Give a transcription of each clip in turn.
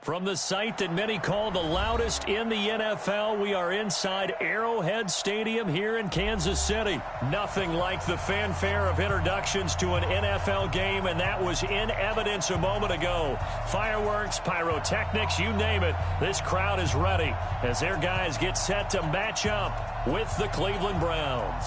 From the site that many call the loudest in the NFL, we are inside Arrowhead Stadium here in Kansas City. Nothing like the fanfare of introductions to an NFL game, and that was in evidence a moment ago. Fireworks, pyrotechnics, you name it. This crowd is ready as their guys get set to match up with the Cleveland Browns.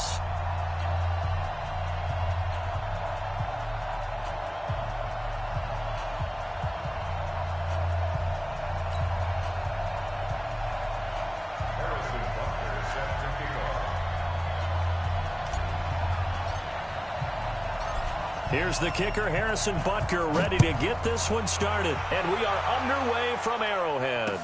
Here's the kicker, Harrison Butker, ready to get this one started. And we are underway from Arrowhead.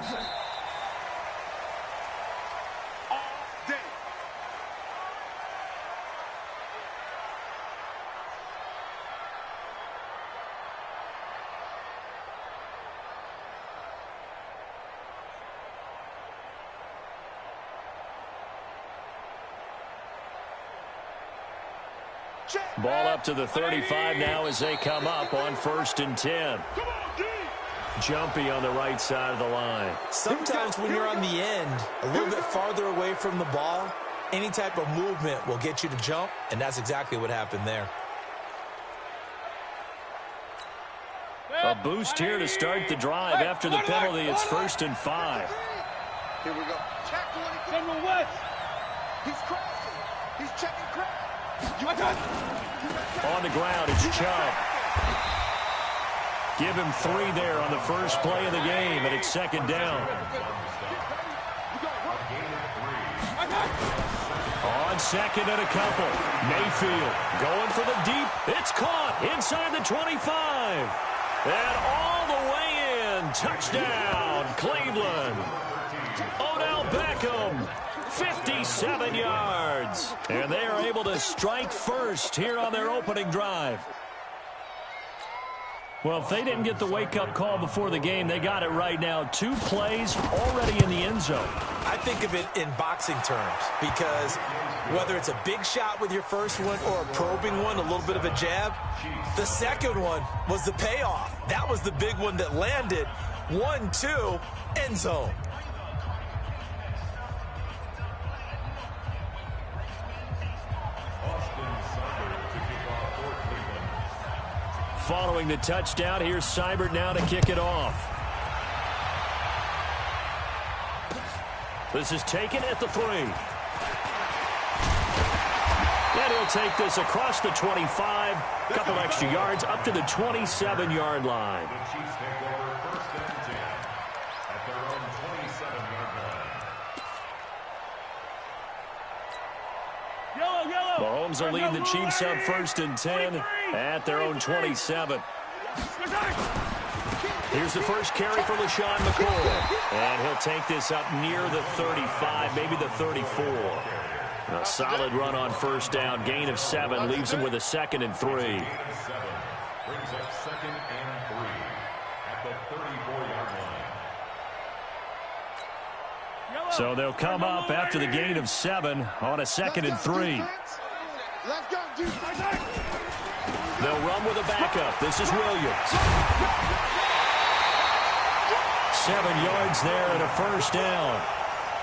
Ball up to the 35 now as they come up on 1st and 10. Jumpy on the right side of the line. Sometimes when you're on the end, a little bit farther away from the ball, any type of movement will get you to jump, and that's exactly what happened there. A boost here to start the drive. After the penalty, it's 1st and 5. Here we go. Check 20. He's crossing. He's checking crowd. On the ground, it's Chubb. Give him 3 there on the first play of the game, and it's 2nd down. On 2nd and a couple. Mayfield going for the deep. It's caught inside the 25. And all the way in. Touchdown, Cleveland. Odell Beckham. 57 yards. And they are able to strike first here on their opening drive. Well, if they didn't get the wake-up call before the game, they got it right now. 2 plays already in the end zone. I think of it in boxing terms because whether it's a big shot with your first one or a probing one, a little bit of a jab, the second one was the payoff. That was the big one that landed. 1-2, end zone. Following the touchdown, here's Seibert now to kick it off. This is taken at the 3. And he'll take this across the 25. A couple extra yards up to the 27-yard line. Mahomes will lead the Chiefs up 1st and 10 at their own 27. Here's the first carry for LaShawn McCoy. And he'll take this up near the 35, maybe the 34. A solid run on 1st down. Gain of 7 leaves him with a 2nd and 3. Brings up 2nd and 3 at the 34-yard line. So they'll come up after the gain of 7 on a 2nd and 3. They'll run with a backup. This is Williams. 7 yards there and a 1st down.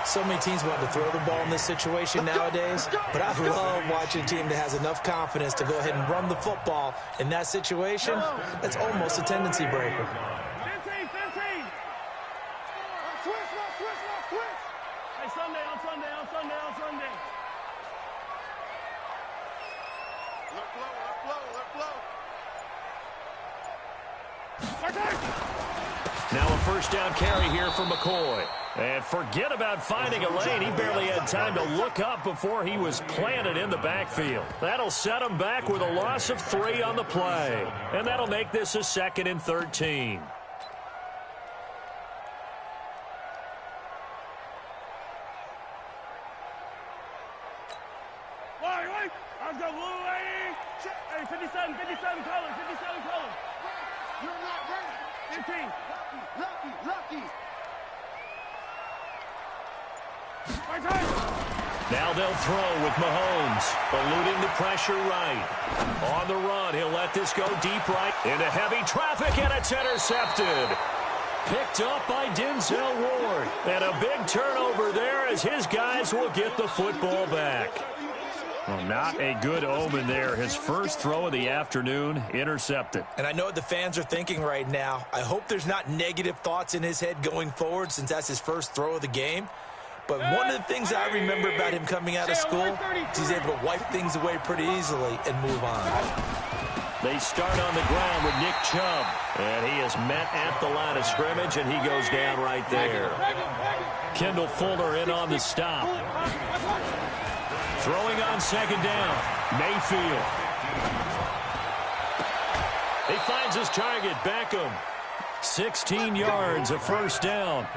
So many teams want to throw the ball in this situation nowadays, but I love watching a team that has enough confidence to go ahead and run the football. In that situation, that's almost a tendency breaker. Now a 1st down carry here for McCoy. And forget about finding a lane. He barely had time to look up before he was planted in the backfield. That'll set him back with a loss of 3 on the play. And that'll make this a 2nd and 13. I've got blue lady. Hey, 57 colors, 57 colors. You're not ready. 15. Lucky. Now they'll throw with Mahomes, eluding the pressure right. On the run, he'll let this go deep right into heavy traffic, and it's intercepted. Picked up by Denzel Ward. And a big turnover there as his guys will get the football back. Well, not a good omen there. His first throw of the afternoon intercepted. And I know what the fans are thinking right now. I hope there's not negative thoughts in his head going forward since that's his first throw of the game. But one of the things I remember about him coming out of school is he's able to wipe things away pretty easily and move on. They start on the ground with Nick Chubb. And he is met at the line of scrimmage, and he goes down right there. Kendall Fuller in on the stop. Throwing on second down, Mayfield. He finds his target, Beckham. 16 yards, a first down.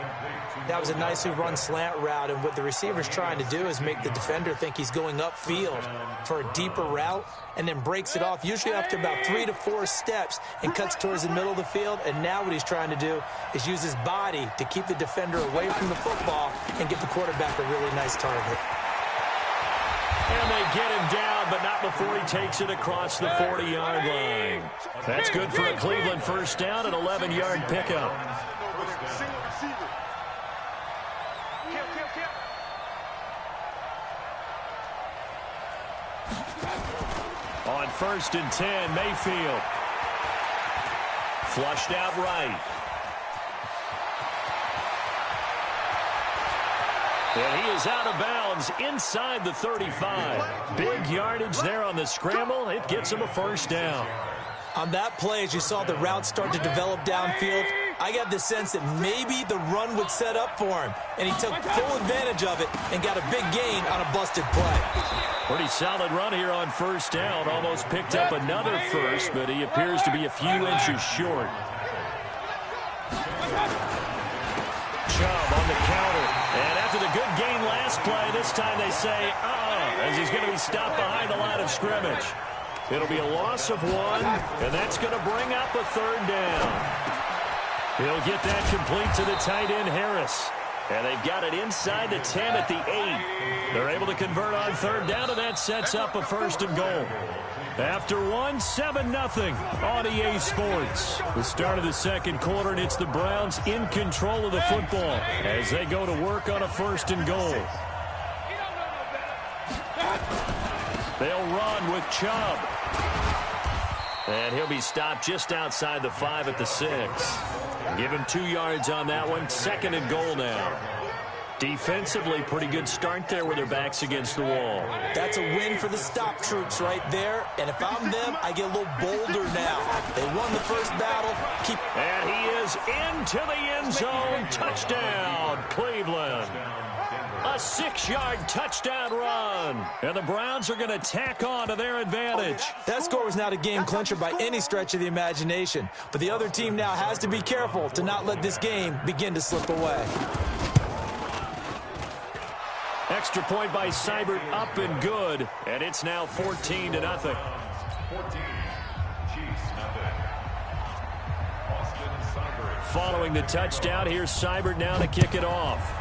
That was a nicely run slant route, and what the receiver's trying to do is make the defender think he's going upfield for a deeper route, and then breaks it off, usually after about 3 to 4 steps, and cuts towards the middle of the field. And now what he's trying to do is use his body to keep the defender away from the football and give the quarterback a really nice target. And they get him down, but not before he takes it across the 40-yard line. That's good for a Cleveland first down, an 11-yard pickup. On 1st and 10, Mayfield. Flushed out right. And he is out of bounds inside the 35. Big yardage there on the scramble. It gets him a first down. On that play, as you saw the route start to develop downfield, I got the sense that maybe the run would set up for him. And he took full advantage of it and got a big gain on a busted play. Pretty solid run here on first down. Almost picked up another first, but he appears to be a few inches short. Chubb on the counter. And after the good gain last play, this time they say, as he's going to be stopped behind the line of scrimmage. It'll be a loss of 1, and that's going to bring up a third down. He'll get that complete to the tight end, Harris. And they've got it inside the 10 at the 8. They're able to convert on third down, and that sets up a first and goal. After 1, 7-0 on EA Sports. The start of the second quarter, and it's the Browns in control of the football as they go to work on a first and goal. They'll run with Chubb. And he'll be stopped just outside the 5 at the 6. Give him 2 yards on that one. Second and goal now. Defensively, pretty good start there with their backs against the wall. That's a win for the stop troops right there. And if I'm them, I get a little bolder now. They won the first battle. And he is into the end zone. Touchdown, Cleveland. A 6-yard touchdown run. And the Browns are going to tack on to their advantage. That score was not a game clincher by any stretch of the imagination. But the other team now has to be careful to not let this game begin to slip away. Extra point by Seibert, up and good. And it's now 14-0. 14, Chiefs, nothing. Austin Seibert. Following the touchdown, here's Seibert now to kick it off.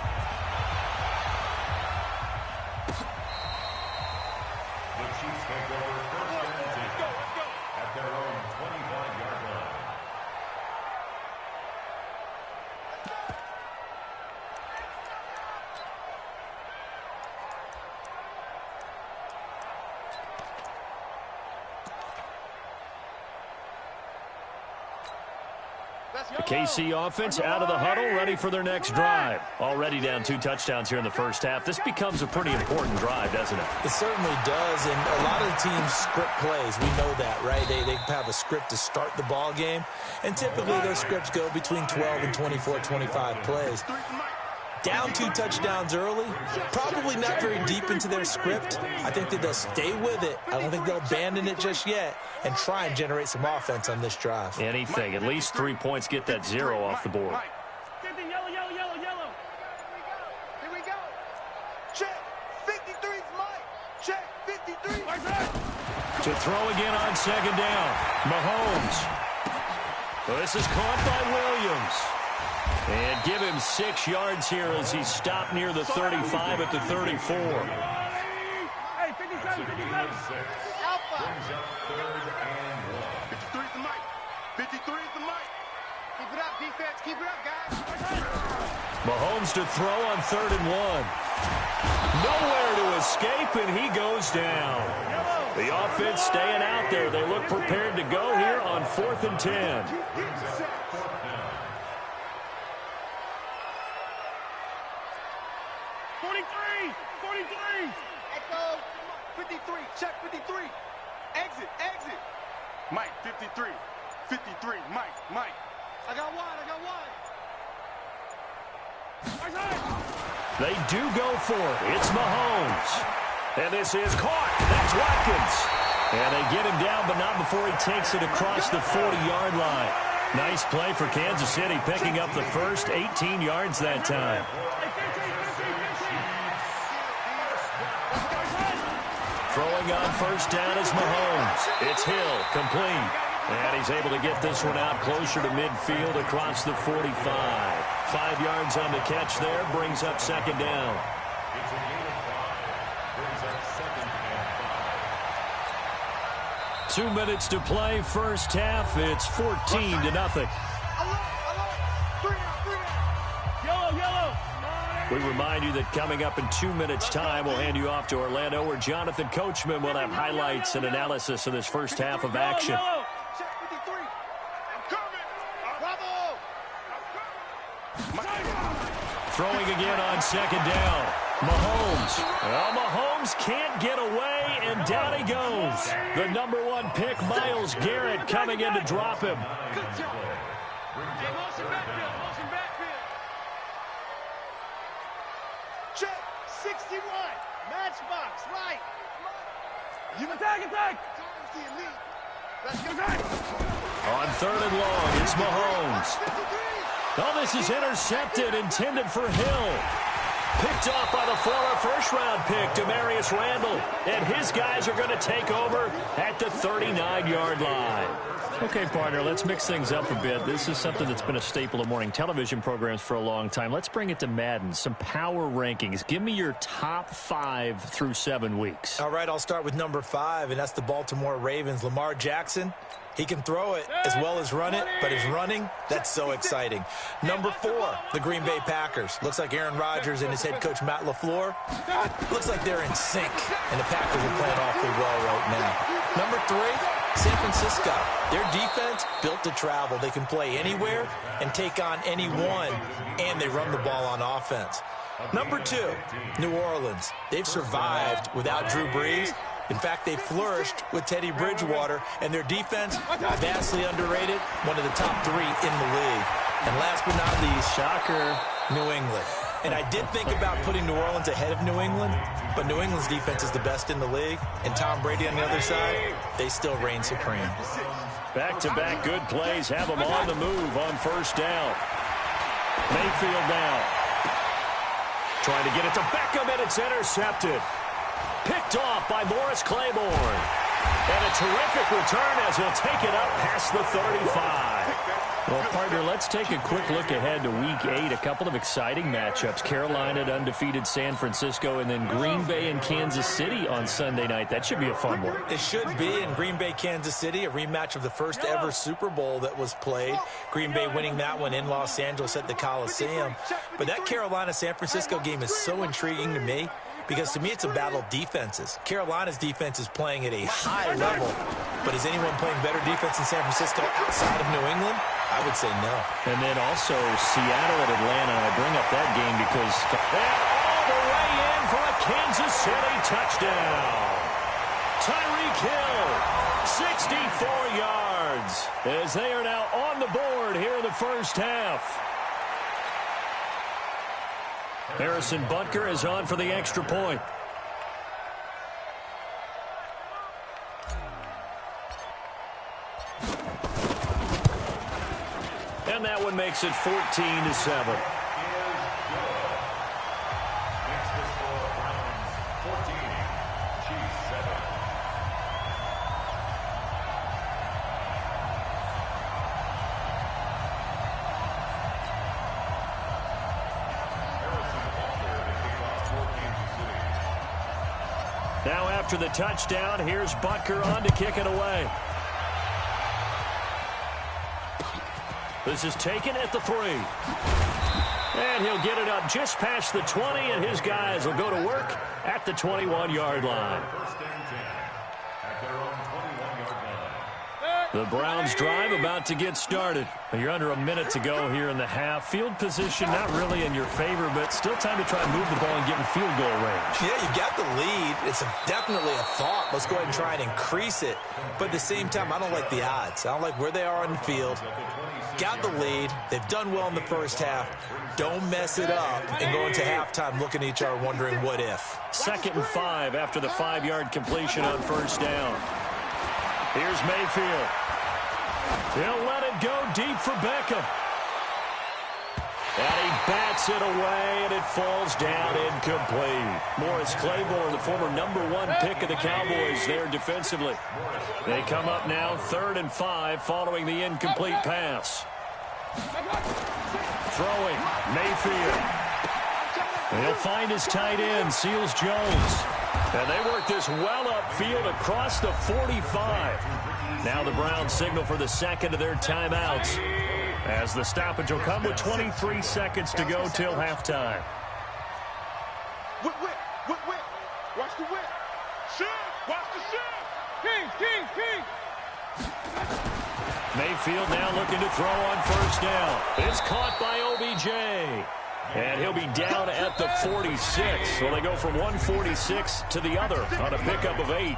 The KC offense out of the huddle, ready for their next drive. Already down 2 touchdowns here in the first half. This becomes a pretty important drive, doesn't it? It certainly does, and a lot of the teams script plays. We know that, right? They have a script to start the ball game, and typically those scripts go between 12 and 24, 25 plays. Down 2 touchdowns early, probably not very deep into their script. I think that they'll stay with it. I don't think they'll abandon it just yet and try and generate some offense on this drive. Anything. At least 3 points, get that 0 off the board. Yellow, yellow, yellow, yellow. Here we go. Check. 53's Mike. Check. 53. To throw again on second down. Mahomes. This is caught by Williams. And give him 6 yards here as he's stopped near the 35 at the 34. Hey, 57, 57. Alpha. Brings up 3rd and 1. 53's the Mike. 53's the Mike. Keep it up. Defense, keep it up, guys. Mahomes to throw on 3rd and 1. Nowhere to escape, and he goes down. The offense staying out there. They look prepared to go here on 4th and 10. 43! 43! Echo, 53, check 53. Exit, exit. Mike, 53. 53, Mike. I got one. They do go for it. It's Mahomes. And this is caught. That's Watkins. And they get him down, but not before he takes it across the 40-yard line. Nice play for Kansas City, picking up the first 18 yards that time. Throwing on 1st down is Mahomes. It's Hill, complete. And he's able to get this one out closer to midfield across the 45. 5 yards on the catch there, brings up 2nd down. It's a gain of 5. Brings up 2nd and 5. 2 minutes to play, first half. It's 14-0. Yellow! We remind you that coming up in 2 minutes' time, we'll hand you off to Orlando, where Jonathan Coachman will have highlights and analysis of this first half of action. Check 53. I'm coming. Bravo. Throwing again on 2nd down. Mahomes. Well, Mahomes can't get away, and down he goes. The number 1 pick, Myles Garrett, coming in to drop him. Good job. Hey, motion backfield. Check 61. Matchbox, right. You attack! Let's go. On 3rd and long, it's Mahomes. Oh, this is intercepted, intended for Hill. Picked off by the former first-round pick, Demarius Randall. And his guys are going to take over at the 39-yard line. Okay, partner, let's mix things up a bit. This is something that's been a staple of morning television programs for a long time. Let's bring it to Madden, some power rankings. Give me your top 5 through 7 weeks. All right, I'll start with number 5, and that's the Baltimore Ravens. Lamar Jackson. He can throw it as well as run it, but his running, that's so exciting. Number 4, the Green Bay Packers. Looks like Aaron Rodgers and his head coach, Matt LaFleur. Looks like they're in sync, and the Packers are playing awfully well right now. Number 3, San Francisco. Their defense built to travel. They can play anywhere and take on anyone, and they run the ball on offense. Number 2, New Orleans. They've survived without Drew Brees. In fact, they flourished with Teddy Bridgewater, and their defense, vastly underrated, one of the top 3 in the league. And last but not least, shocker, New England. And I did think about putting New Orleans ahead of New England, but New England's defense is the best in the league, and Tom Brady on the other side, they still reign supreme. Back-to-back good plays have them on the move on 1st down. Mayfield now. Trying to get it to Beckham, and it's intercepted. Picked off by Morris Claiborne. And a terrific return as he'll take it up past the 35. Well, partner, let's take a quick look ahead to Week 8. A couple of exciting matchups. Carolina at undefeated San Francisco, and then Green Bay and Kansas City on Sunday night. That should be a fun one. It should be. In Green Bay, Kansas City, a rematch of the first ever Super Bowl that was played. Green Bay winning that one in Los Angeles at the Coliseum. But that Carolina-San Francisco game is so intriguing to me, because to me it's a battle of defenses. Carolina's defense is playing at a high level, but is anyone playing better defense in San Francisco outside of New England? I would say no. And then also Seattle at Atlanta. I bring up that game because all the way in for a Kansas City touchdown. Tyreek Hill, 64 yards, as they are now on the board here in the first half. Harrison Butker is on for the extra point. And that one makes it 14-7. Now after the touchdown, here's Butker on to kick it away. This is taken at the 3. And he'll get it up just past the 20, and his guys will go to work at the 21-yard line. The Browns drive about to get started. You're under a minute to go here in the half. Field position not really in your favor, but still time to try and move the ball and get in field goal range. Yeah, you got the lead. It's definitely a thought. Let's go ahead and try and increase it. But at the same time, I don't like the odds. I don't like where they are on the field. Got the lead. They've done well in the first half. Don't mess it up and go into halftime looking at each other wondering what if. 2nd and 5 after the 5-yard completion on first down. Here's Mayfield. He'll let it go deep for Beckham. And he bats it away, and it falls down incomplete. Morris Claiborne, the former #1 pick of the Cowboys there defensively. They come up now 3rd and 5 following the incomplete pass. Throwing, Mayfield. And he'll find his tight end, Seals Jones. And they work this well upfield across the 45. Now the Browns signal for the second of their timeouts, as the stoppage will come with 23 seconds to go till halftime. Whip. Watch the whip. Shoot. Watch the shoot. King. Mayfield now looking to throw on first down. It's caught by OBJ. And he'll be down at the 46. So they go from 146 to the other on a pickup of 8. At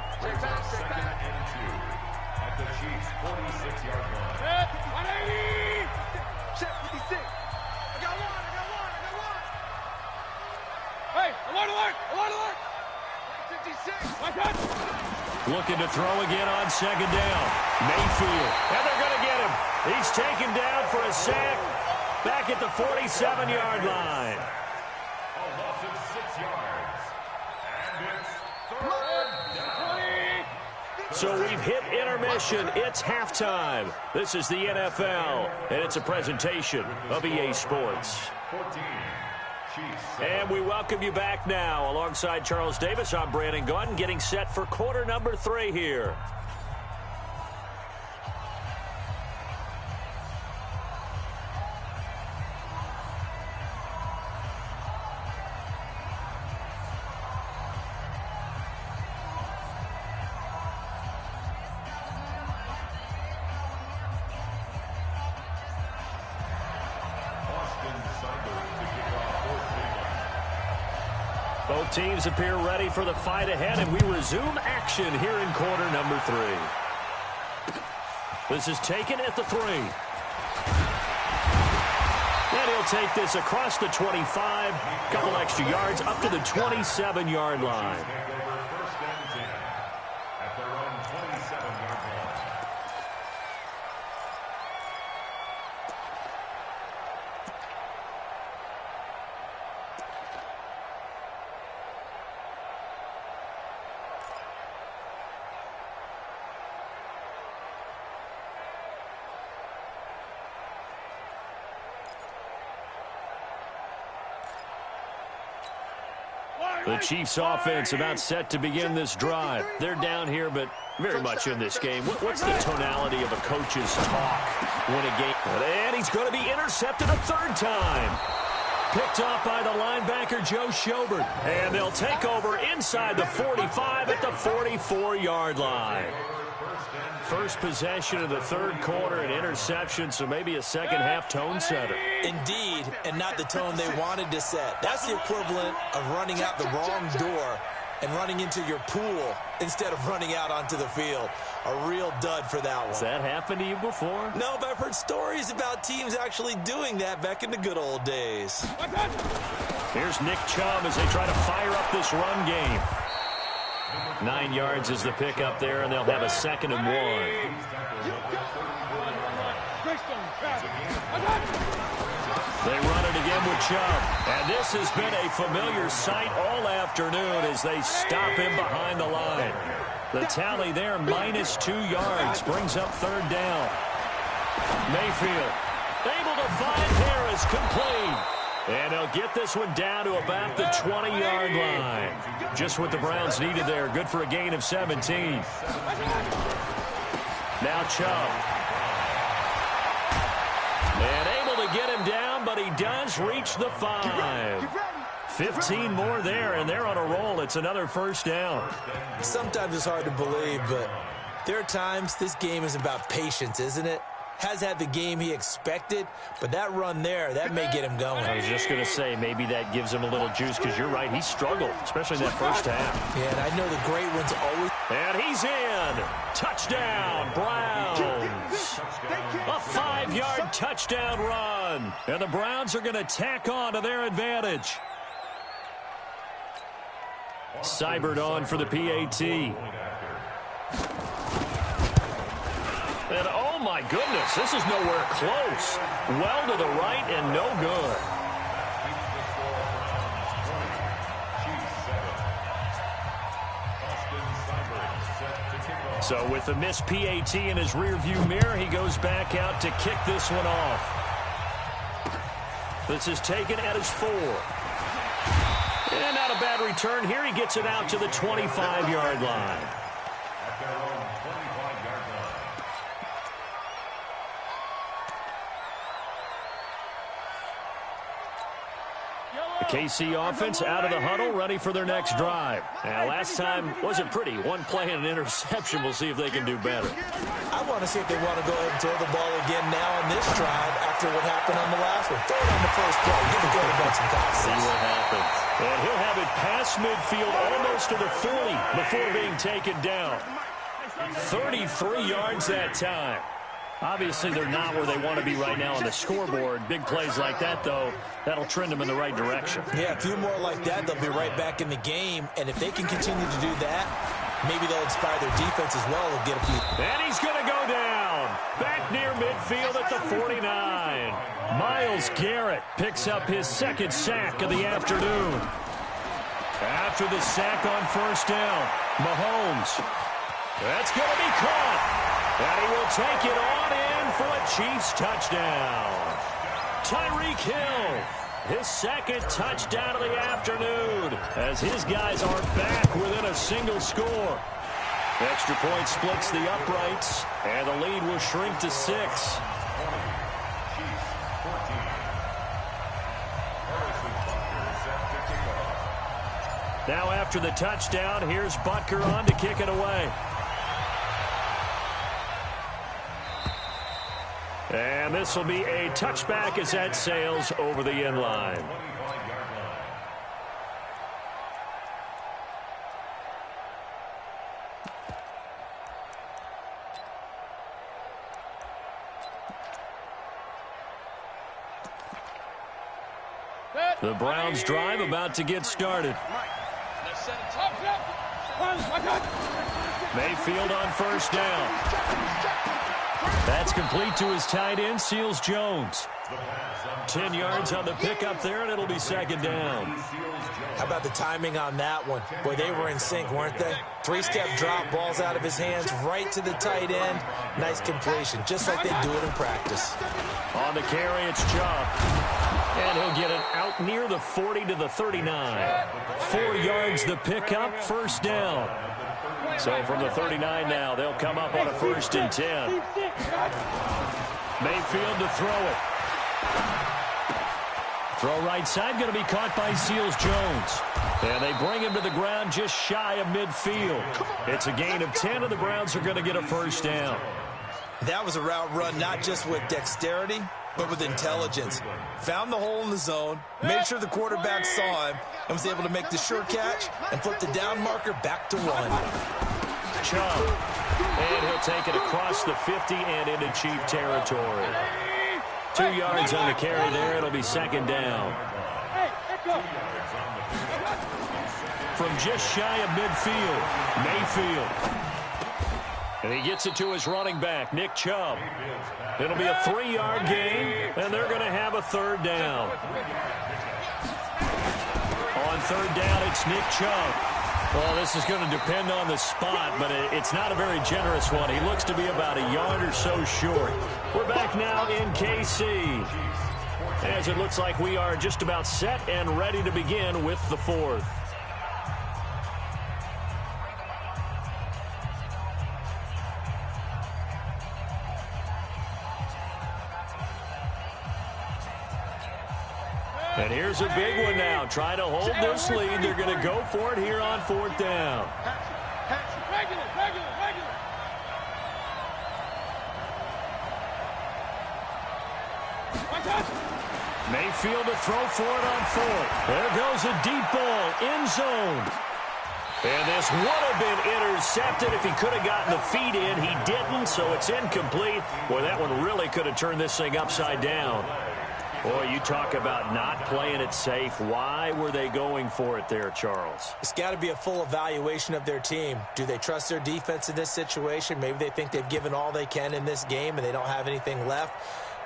the Chiefs' 46-yard line. 180. Check 56. I got one. Hey, alert. 56. Looking to throw again on second down. Mayfield. And they're going to get him. He's taken down for a sack. Back at the 47-yard line. A loss of 6 yards. And it's 3rd down. So we've hit intermission. It's halftime. This is the NFL, and it's a presentation of EA Sports. 14. Chiefs. And we welcome you back now. Alongside Charles Davis, I'm Brandon Gunn, getting set for quarter number 3 here. Both teams appear ready for the fight ahead, and we resume action here in quarter number 3. This is taken at the 3. And he'll take this across the 25, couple extra yards up to the 27-yard line. First and 10 at their own 27-yard line. The Chiefs offense about set to begin this drive. They're down here, but very much in this game. What's the tonality of a coach's talk when a game? And he's going to be intercepted a 3rd time. Picked off by the linebacker, Joe Schobert. And they'll take over inside the 45 at the 44-yard line. First possession of the 3rd quarter, an interception, so maybe a second-half tone setter. Indeed, and not the tone they wanted to set. That's the equivalent of running out the wrong door and running into your pool instead of running out onto the field. A real dud for that one. Has that happened to you before? No, but I've heard stories about teams actually doing that back in the good old days. Here's Nick Chubb as they try to fire up this run game. 9 yards is the pickup there, and they'll have a 2nd and 1. They run it again with Chubb. And this has been a familiar sight all afternoon as they stop him behind the line. The tally there, -2 yards, brings up 3rd down. Mayfield able to find Harris, complete. And they'll get this one down to about the 20-yard line. Just what the Browns needed there. Good for a gain of 17. Now Chubb. down, but he does reach the 5. 15 more there, and they're on a roll. It's another first down. Sometimes it's hard to believe, but there are times this game is about patience, isn't it? Has had the game he expected, but that run there, that may get him going. I was just going to say, maybe that gives him a little juice, because you're right, he struggled, especially in that first half. Yeah, and I know the great ones always... And he's in. Touchdown, Browns. A 5-yard touchdown run. And the Browns are going to tack on to their advantage. Seibert on for the PAT. And oh my goodness, this is nowhere close. Well to the right and no good. So with the missed PAT in his rearview mirror, he goes back out to kick this one off. This is taken at his 4. And not a bad return here. He gets it out to the 25-yard line. The KC offense out of the huddle, ready for their next drive. Now, last time wasn't pretty. One play and an interception. We'll see if they can do better. I want to see if they want to go ahead and throw the ball again now on this drive after what happened on the last one. Throw it on the first play. Give the quarterback some time. See what happens. And he'll have it past midfield, almost to the 40 before being taken down. 33 yards that time. Obviously, they're not where they want to be right now on the scoreboard. Big plays like that, though, that'll trend them in the right direction. Yeah, a few more like that, they'll be right back in the game. And if they can continue to do that, maybe they'll inspire their defense as well. They'll get a few. And he's going to go down. Back near midfield at the 49. Myles Garrett picks up his second sack of the afternoon. After the sack on first down, Mahomes. That's going to be caught. And he will take it on in for a Chiefs touchdown. Tyreek Hill, his second touchdown of the afternoon, as his guys are back within a single score. Extra point splits the uprights, and the lead will shrink to 6. Now after the touchdown, here's Butker on to kick it away. And this will be a touchback as that sails over the end line. The Browns drive about to get started. Mayfield on first down. That's complete to his tight end, Seals Jones. 10 yards on the pickup there, and it'll be second down. How about the timing on that one? Boy, they were in sync, weren't they? 3-step drop, balls out of his hands, right to the tight end. Nice completion, just like they do it in practice. On the carry, it's Chubb. And he'll get it out near the 40 to the 39. 4 yards the pickup, first down. So from the 39 now, they'll come up on a 1st and 10. Mayfield to throw it. Throw right side, going to be caught by Seals Jones. And they bring him to the ground just shy of midfield. It's a gain of 10, and the Browns are going to get a first down. That was a route run not just with dexterity, but with intelligence. Found the hole in the zone, made sure the quarterback saw him, and was able to make the sure catch and flip the down marker back to 1. Chubb. And he'll take it across the 50 and into Chief territory. 2 yards on the carry there. It'll be second down. From just shy of midfield, Mayfield. And he gets it to his running back, Nick Chubb. It'll be a 3-yard gain, and they're going to have a third down. On third down, it's Nick Chubb. Well, this is going to depend on the spot, but it's not a very generous one. He looks to be about a yard or so short. We're back now in KC, as it looks like we are just about set and ready to begin with the fourth. And here's a big one now. Trying to hold this lead. They're going to go for it here on 4th down. Regular. Mayfield to throw for it on 4th. There goes a deep ball. End zone. And this would have been intercepted if he could have gotten the feet in. He didn't, so it's incomplete. Boy, that one really could have turned this thing upside down. Boy, you talk about not playing it safe. Why were they going for it there, Charles? It's got to be a full evaluation of their team. Do they trust their defense in this situation? Maybe they think they've given all they can in this game and they don't have anything left.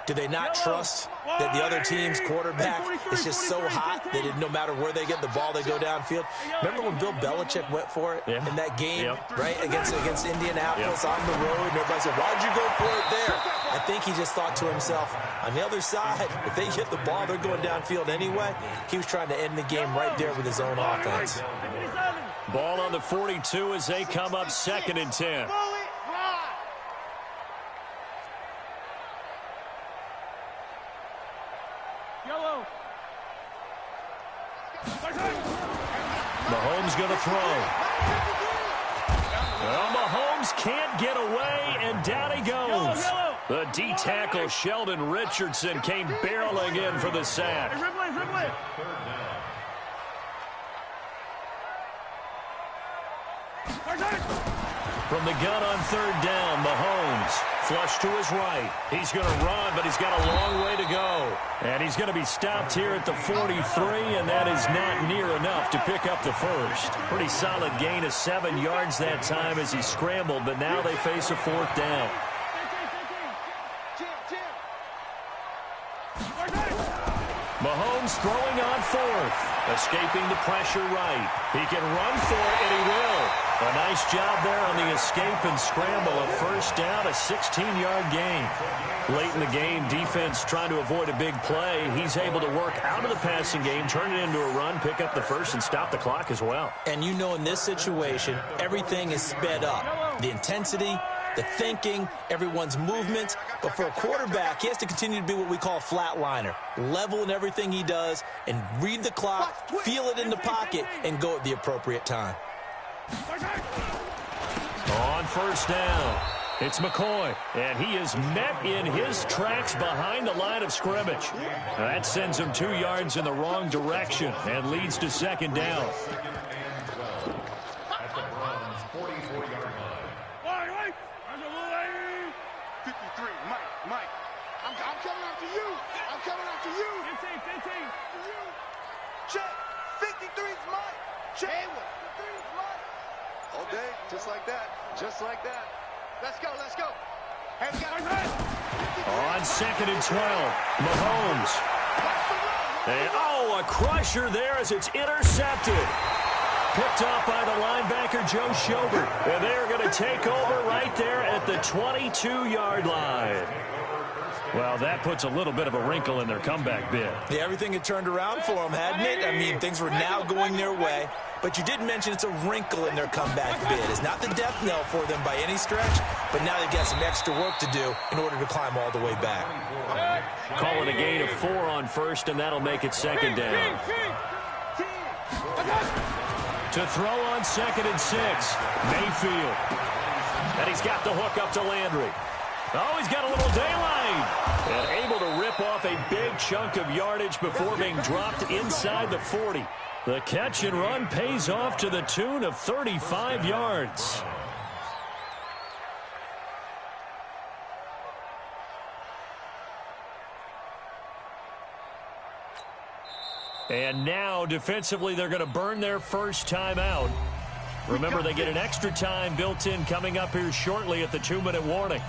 Do they not trust that the other team's quarterback is just so hot that no matter where they get the ball, they go downfield? Remember when Bill Belichick went for it in that game, right, against Indianapolis on the road? And everybody said, why'd you go for it there? I think he just thought to himself, on the other side, if they hit the ball, they're going downfield anyway. He was trying to end the game right there with his own offense. Ball on the 42 as they come up 2nd and 10. Mahomes going to throw. Well, Mahomes can't get away, and down he goes. The D-tackle, Sheldon Richardson, came barreling in for the sack. From the gun on 3rd down, Mahomes flush to his right. He's going to run, but he's got a long way to go. And he's going to be stopped here at the 43, and that is not near enough to pick up the first. Pretty solid gain of 7 yards that time as he scrambled, but now they face a 4th down. Mahomes throwing on 4th, escaping the pressure right. He can run for it, and he will. A nice job there on the escape and scramble. A 1st down, a 16-yard gain. Late in the game, defense trying to avoid a big play. He's able to work out of the passing game, turn it into a run, pick up the first, and stop the clock as well. And you know in this situation, everything is sped up. The intensity, the thinking, everyone's movements. But for a quarterback, he has to continue to be what we call a flatliner. Level in everything he does and read the clock, feel it in the pocket, and go at the appropriate time. On 1st down, it's McCoy, and he is met in his tracks behind the line of scrimmage. That sends him 2 yards in the wrong direction and leads to 2nd down. At the Browns' 44-yard line. 53, Mike. I'm coming after you. I'm coming after you. 15. Check. 53's Mike. Check. 53's Mike. All day, just like that. Let's go. Hey, we got On 2nd and 12, Mahomes. And, a crusher there as it's intercepted. Picked up by the linebacker, Joe Schobert. And they're going to take over right there at the 22-yard line. Well, that puts a little bit of a wrinkle in their comeback bid. Yeah, everything had turned around for them, hadn't it? I mean, things were now going their way. But you did mention it's a wrinkle in their comeback bid. It's not the death knell for them by any stretch, but now they've got some extra work to do in order to climb all the way back. Calling a gain of 4 on 1st, and that'll make it 2nd down. To throw on 2nd and 6, Mayfield. And he's got the hook up to Landry. Oh, he's got a little daylight. And able to rip off a big chunk of yardage before being dropped inside the 40. The catch and run pays off to the tune of 35 yards. And now, defensively, they're going to burn their first time out. Remember, they get an extra time built in coming up here shortly at the 2-minute warning.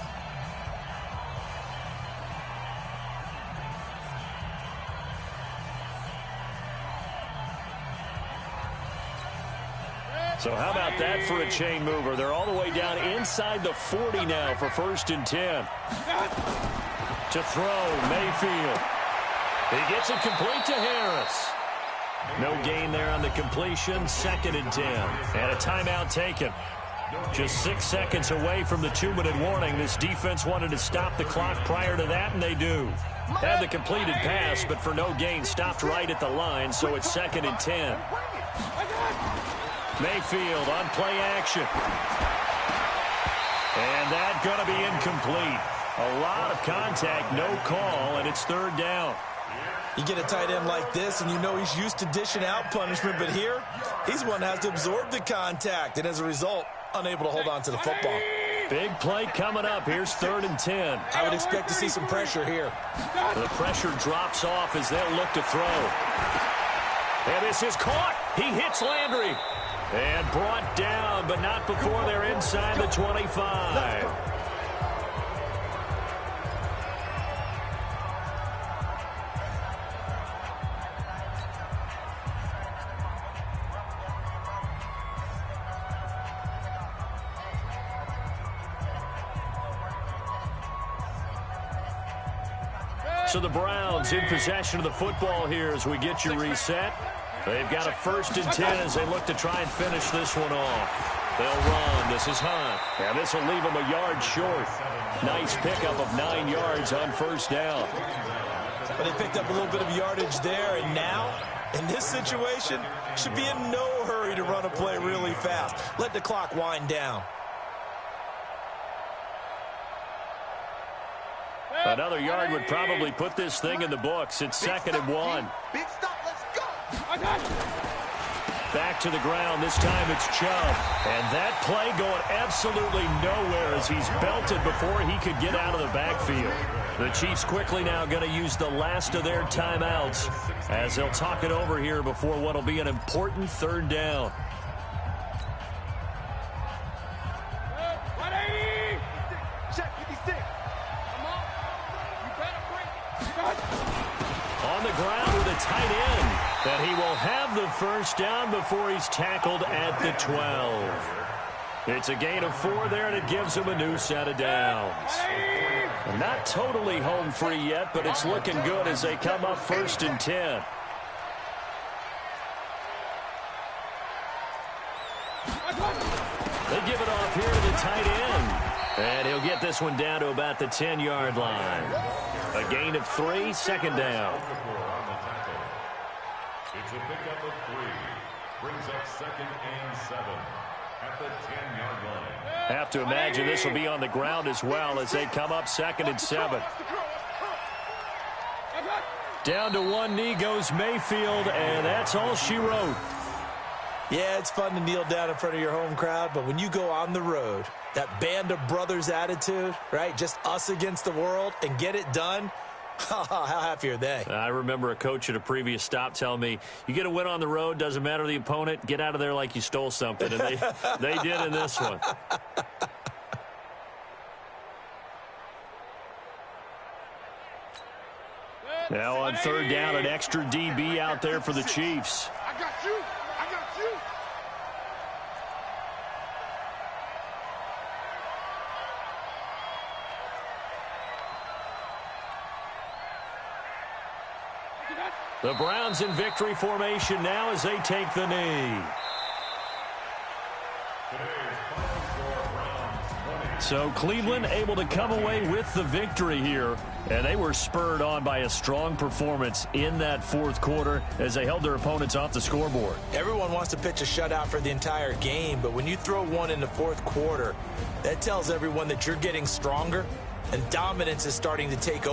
So how about that for a chain mover? They're all the way down inside the 40 now for 1st and 10. To throw, Mayfield. He gets it complete to Harris. No gain there on the completion. 2nd and 10. And a timeout taken. Just 6 seconds away from the 2-minute warning. This defense wanted to stop the clock prior to that, and they do. Had the completed pass, but for no gain, stopped right at the line, so it's 2nd and 10. Mayfield on play action. And that's going to be incomplete. A lot of contact, no call, and it's 3rd down. You get a tight end like this, and you know he's used to dishing out punishment, but here, he's one that has to absorb the contact, and as a result, unable to hold on to the football. Big play coming up. Here's 3rd and 10. I would expect to see some pressure here. The pressure drops off as they'll look to throw. And this is caught. He hits Landry. And brought down, but not before they're inside the 25. So the Browns in possession of the football here as we get you reset. They've got a 1st and 10 as they look to try and finish this one off. They'll run. This is Hunt. And this will leave them a yard short. Nice pickup of 9 yards on 1st down. But they picked up a little bit of yardage there, and now, in this situation, should be in no hurry to run a play really fast. Let the clock wind down. Another yard would probably put this thing in the books. It's 2nd and 1. Big stop, let's go. Back to the ground. This time it's Chubb. And that play going absolutely nowhere as he's belted before he could get out of the backfield. The Chiefs quickly now going to use the last of their timeouts as they'll talk it over here before what will be an important 3rd down. Check 56. On the ground with a tight end. And he will have the 1st down before he's tackled at the 12. It's a gain of 4 there, and it gives him a new set of downs. Not totally home free yet, but it's looking good as they come up 1st and 10. They give it off here to the tight end. And he'll get this one down to about the 10-yard line. A gain of 3, 2nd down. It's a pickup of 3. Brings up 2nd and 7 at the 10-yard line. Have to imagine this will be on the ground as well as they come up 2nd and 7. Down to one knee goes Mayfield, and that's all she wrote. Yeah, it's fun to kneel down in front of your home crowd, but when you go on the road, that band of brothers attitude, right, just us against the world, and get it done, how happy are they? I remember a coach at a previous stop telling me, you get a win on the road, doesn't matter the opponent, get out of there like you stole something, and they did in this one. Now on 3rd down, an extra DB out there for the Chiefs. I got you. I got you. The Browns in victory formation now as they take the knee. So Cleveland able to come away with the victory here, and they were spurred on by a strong performance in that 4th quarter as they held their opponents off the scoreboard. Everyone wants to pitch a shutout for the entire game, but when you throw one in the 4th quarter, that tells everyone that you're getting stronger and dominance is starting to take over.